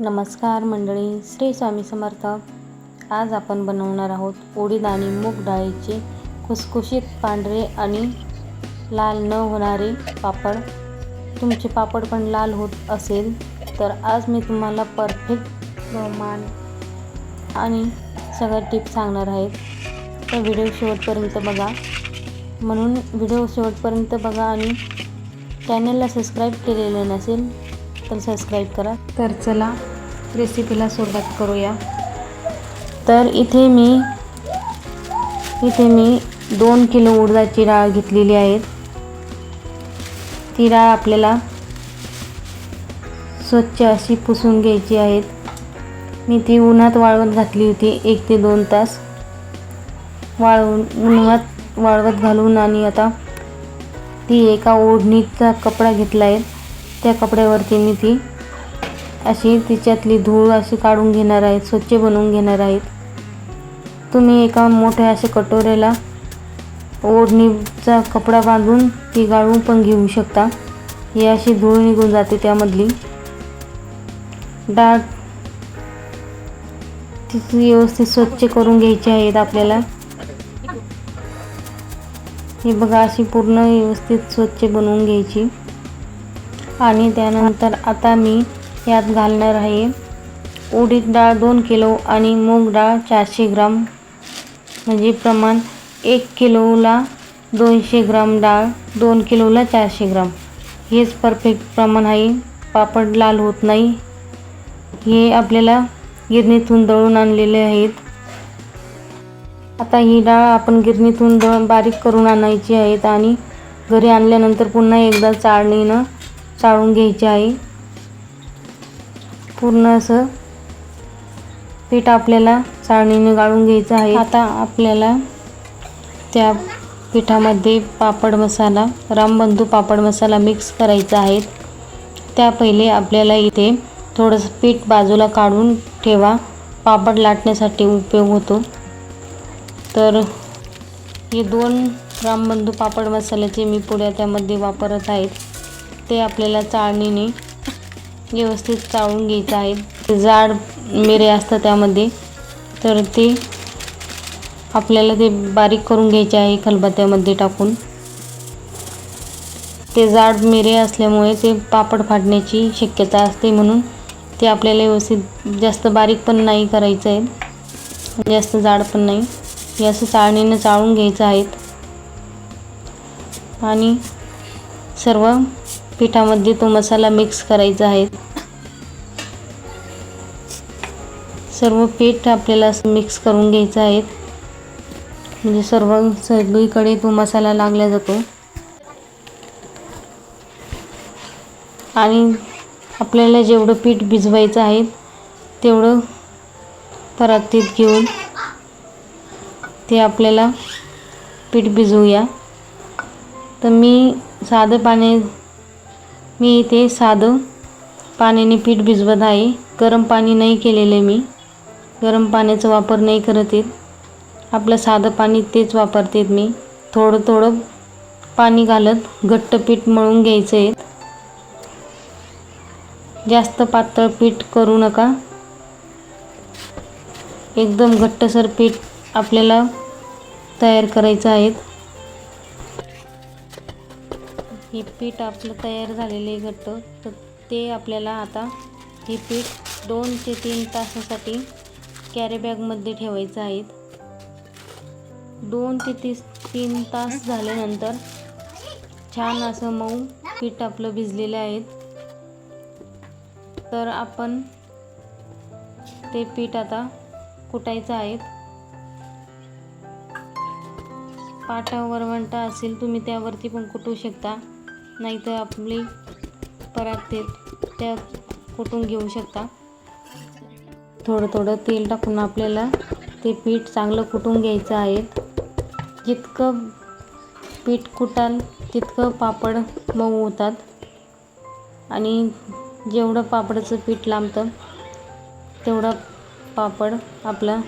नमस्कार मंडळी, श्री स्वामी समर्थ. आज आपण बनवणार आहोत उडीद आणि मूग डाळीचे खुसखुशीत पांढरे आणि लाल न होणारे पापड. तुमचे पापड पण लाल होत असेल तर आज मी तुम्हाला परफेक्ट प्रमाण आणि सगळ्या टिप्स सांगणार आहेत. तर व्हिडिओ शेवटपर्यंत बघा. म्हणून व्हिडिओ शेवटपर्यंत बघा आणि चॅनलला सबस्क्राईब केलेलं नसेल तर सबस्क्राईब करा. तर चला रेसिपीला सुरुवात करूया. तर इथे मी 2 किलो उडदाची डाळ घेतलेली आहे. ती डाळ आपल्याला स्वच्छ अशी पुसून घ्यायची आहे. मी ती उन्हात वाळवत घातली होती 1 ते 2 तास उन्हात वाळवत घालून, आणि आता ती एका ओढणीचा कपडा घेतला आहे. त्या कपड्यावरती मी ती अशी तिच्यातली धूळ अशी काढून घेणार आहे, स्वच्छ बनवून घेणार आहेत. तुम्ही एका मोठ्या अशा कटोऱ्याला ओढणीचा कपडा बांधून ती गाळून पण घेऊ शकता. ही अशी धूळ निघून जाते त्यामधली. डाळ तिची व्यवस्थित स्वच्छ करून घ्यायची आहेत आपल्याला. ही बघा अशी पूर्ण व्यवस्थित स्वच्छ बनवून घ्यायची. आणि त्यानंतर आता मी यात घालणार आहे उडीद डाळ 2 किलो आणि मूग डाळ 400 ग्राम, म्हणजे प्रमाण 1 किलोला 200 ग्राम डाळ, 2 किलोला 400 ग्राम. हेच परफेक्ट प्रमाण आहे. पापड लाल होत नाही. हे आपल्याला गिरणीतून दळून आणलेले आहेत. आता ही डाळ आपण गिरणीतून बारीक करून आणायची आहेत आणि घरी आणल्यानंतर पुन्हा एकदा चाळणीनं चाळून घ्यायची आहे. पूर्ण असं पीठ आपल्याला चाळणीने गाळून घ्यायचं आहे. आता आपल्याला त्या पिठामध्ये पापड मसाला, रामबंधू पापड मसाला मिक्स करायचा आहे. त्या पहिले आपल्याला इथे थोडंसं पीठ बाजूला काढून ठेवा, पापड लाटण्यासाठी उपयोग होतो. तर हे 2 रामबंधू पापड मसाल्याचे मी पुड्या त्यामध्ये वापरत आहेत. ते आपल्याला चाळणीने व्यवस्थित चाळून घ्यायचं आहे. जाड मिरे असतात त्यामध्ये, तर ते आपल्याला ते बारीक करून घ्यायचे आहे खलबत्त्यामध्ये टाकून. ते जाड मिरे असल्यामुळे ते पापड फाटण्याची शक्यता असते, म्हणून ते आपल्याला व्यवस्थित जास्त बारीक पण नाही करायचं आहे, जास्त जाड पण नाही. हे असं चाळणीनं चाळून घ्यायचं आहे आणि सर्व पिठामध्ये तो मसाला मिक्स करायचा आहे. सर्व पीठ आपल्याला असं मिक्स करून घ्यायचं आहे, म्हणजे सगळीकडे तो मसाला लागला जातो. आणि आपल्याला जेवढं पीठ भिजवायचं आहे तेवढं परातीत घेऊन ते आपल्याला पीठ भिजवूया. तर मी इथे साधं पाण्याने पीठ भिजवत आहे. गरम पाणी नाही केलेले, मी गरम पाण्याचा वापर नाही करत आहे. आपलं साधं पाणी तेच वापरते मी. थोडं थोडं पाणी घालत घट्ट पीठ मळून घ्यायचं आहे. जास्त पातळ पीठ करू नका. एकदम घट्टसर पीठ आपल्याला तयार करायचं आहे. हे पीठ आपलं तयार झालेले घट्ट, तर ते आपल्याला आता हे पीठ 2 ते 3 तासासाठी कॅरी बॅगमध्ये ठेवायचं आहे. 2 ते 3 तास झाल्यानंतर छान असं मऊ पीठ आपलं भिजलेलं आहे. तर आपण ते पीठ आता कुटायचं आहे. पाटा वरवंटा असेल तुम्ही त्यावरती पण कुटू शकता, नाहीतर आपली परातीत त्या कुटून घेऊ शकता. थोडं थोडं तेल टाकून आपल्याला ते पीठ चांगलं कुटून घ्यायचं आहे. जितकं पीठ कुटाल तितकं पापड मऊ होतात, आणि जेवढं पापडाचं पीठ लांबतं तेवढा पापड आपला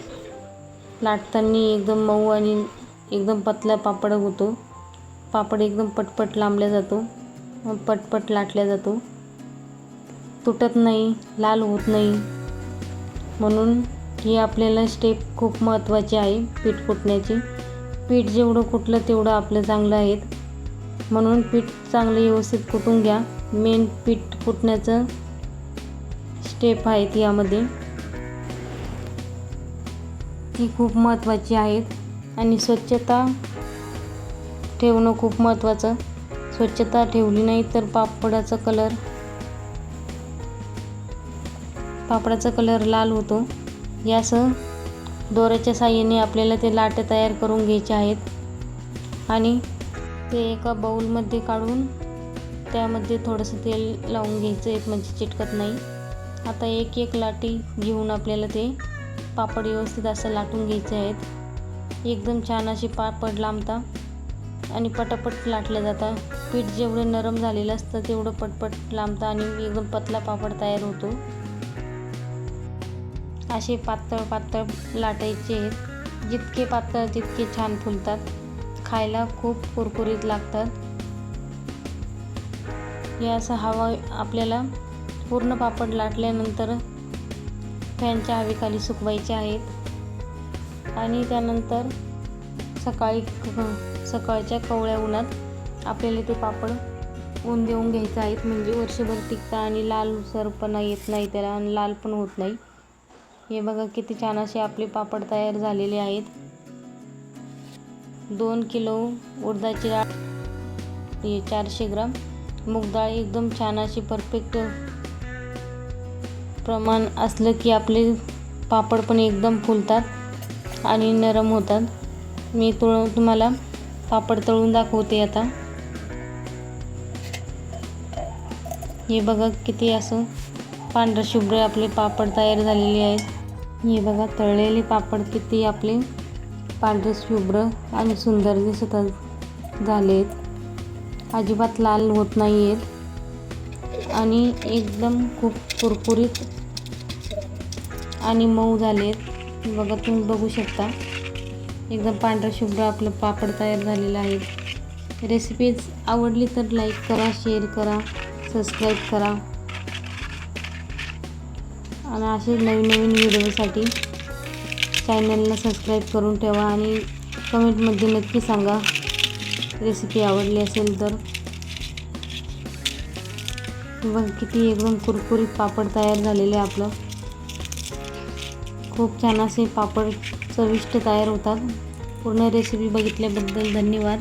लाटताना एकदम मऊ आणि एकदम पतला पापड होतो. पापड एकदम पटपट लांबला जातो, पटपट लाटला जातो. तुटत नाही, लाल होत नाही. म्हणून ही आपल्याला स्टेप खूप महत्त्वाची आहे पीठ कुटण्याची. पीठ जेवढं कुटलं तेवढं आपलं चांगलं आहे. म्हणून पीठ चांगलं व्यवस्थित कुटून घ्या. मेन पीठ कुटण्याचं स्टेप आहेत यामध्ये, ती खूप महत्त्वाची आहेत. आणि स्वच्छता ठेवणं खूप महत्त्वाचं. स्वच्छता ठेवली नाही तर पापडाचा कलर लाल होतो. यासह दोऱ्याच्या साहाय्याने आपल्याला ते लाटे तयार करून घ्यायचे आहेत आणि ते एका बाऊलमध्ये काढून त्यामध्ये थोडंसं तेल लावून घ्यायचं आहे, म्हणजे चिटकत नाही. आता एक एक लाटी घेऊन आपल्याला ते पापड व्यवस्थित असं लाटून घ्यायचे आहेत. एकदम छान असे पापड लांबतात आणि पटापट लाटले जातात. पीठ जेवढं नरम झालेलं असतं तेवढं पटपट लांबतं आणि एकदम पतला पापड तयार होतो. असे पातळ लाटायचे आहेत. जितके पातळ तितके छान फुलतात. खायला खूप कुरकुरीत लागतात. हे असं हवा आपल्याला पूर्ण पापड लाटल्यानंतर फॅनच्या हवेखाली सुकवायचे आहेत आणि त्यानंतर सकाळच्या कोवळ्या उन्हात आपल्याला ते पापड ऊन देऊन घ्यायचं आहेत, म्हणजे वर्षभर टिकतं आणि लालसरपणा येत नाही त्याला आणि लाल पण होत नाही. हे बघा किती छान असे आपले पापड तयार झालेले आहेत. 2 किलो उडदाची डाळ, 400 ग्राम मूग डाळ, एकदम छान अशी परफेक्ट प्रमाण असलं की आपले पापड पण एकदम फुलतात आणि नरम होतात. मी तुम्हाला पापड तळून दाखवते आता. हे बघा किती असं पांढरं शुभ्र आपले पापड तयार झालेले आहेत. हे बघा तळलेले पापड किती आपले पांढरे शुभ्र आणि सुंदर दिसत झालेत. अजिबात लाल होत नाही आहेत आणि एकदम खूप कुरकुरीत आणि मऊ झालेत. बघा तुम्ही बघू शकता, एकदम पांढरं शुभ्र आपलं पापड तयार झालेलं आहे. रेसिपीज आवडली तर लाईक करा, शेअर करा, सबस्क्राईब करा आणि असे नवीन व्हिडिओसाठी चॅनलला सबस्क्राईब करून ठेवा आणि कमेंटमध्ये नक्की सांगा रेसिपी आवडली असेल तर. बघ किती एकदम कुरकुरीत पापड तयार झालेले आपलं. खूप छान असे पापड चविष्ट तयार होतात. पूर्ण रेसिपी बघितल्याबद्दल धन्यवाद.